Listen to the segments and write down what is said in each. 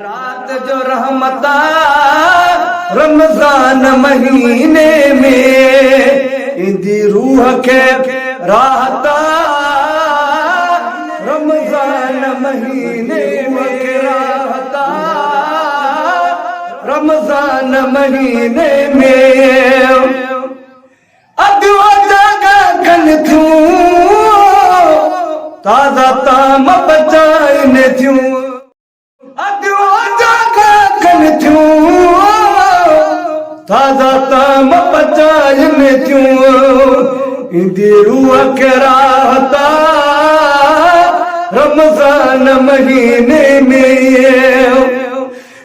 रात जो रहमता रमजान महीने में इंदी रूह के राहता रमजान महीने में राहता रमजान महीने में अदवा जागा कन थूं ताज़ा ताम बचाइने थियूं अदवा जागा कन थियूं ताज़ा ताम बचाइने थियूं इंदी रूह के राहता रमजान महीने में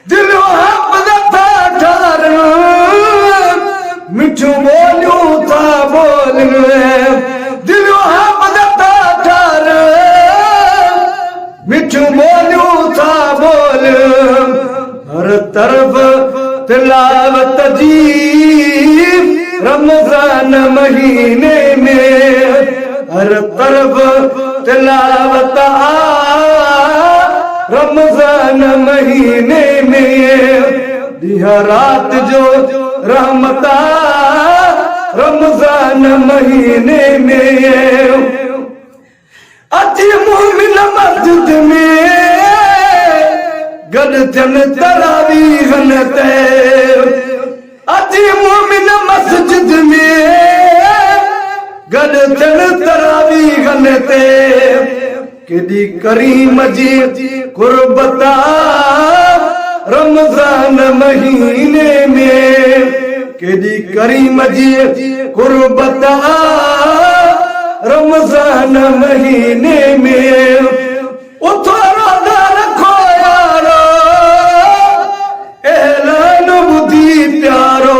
दिलो हफ़्ज़ता ठारन मिठू बोलियूं था बोलन दिलो हफ़्ज़ता ठारन मिठू बोलियूं था बोल हर तरफ तिलावत जी रमजान महीने में हर तरफ तिलावत रमजान महीने में दिया रात जो रहमता रमजान महीने में अति मोमिन मस्जिद में गड थियन तरावीहन ते अति मोमिन मस्जिद में गड थियन तरावीहन ते केडी करीम जी कुर्बता रमजान महीने में केडी करीम जी कुर्बता रमजान महीने में उठो रोज़ा रखो यारो ऐलान बुधी प्यारो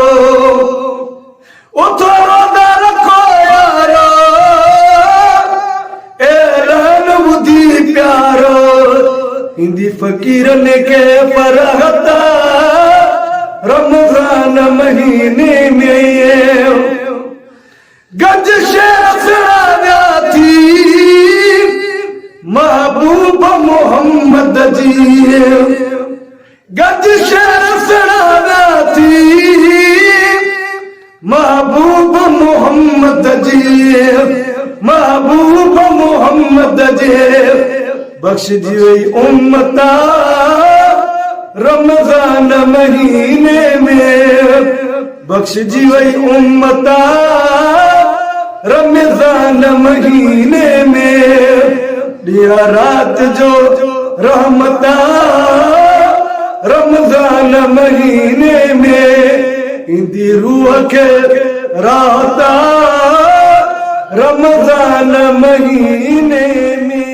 उठो रोज़ा रखो यारो ऐलान बुधी प्यारो हिंदी फकीरन के फरहता रमजान महीने में गज शेर सराव्या थी महबूब मोहम्मद जी गज शेर सराव्या थी महबूब मोहम्मद जी महबूब मोहम्मद जी बख्श दी हुई उम्मता रमजान महीने में बख्श दी हुई उम्मता रमजान महीने में दिया रात जो रहमता रमजान महीने में इंदी रूह के राहता रमजान महीने में।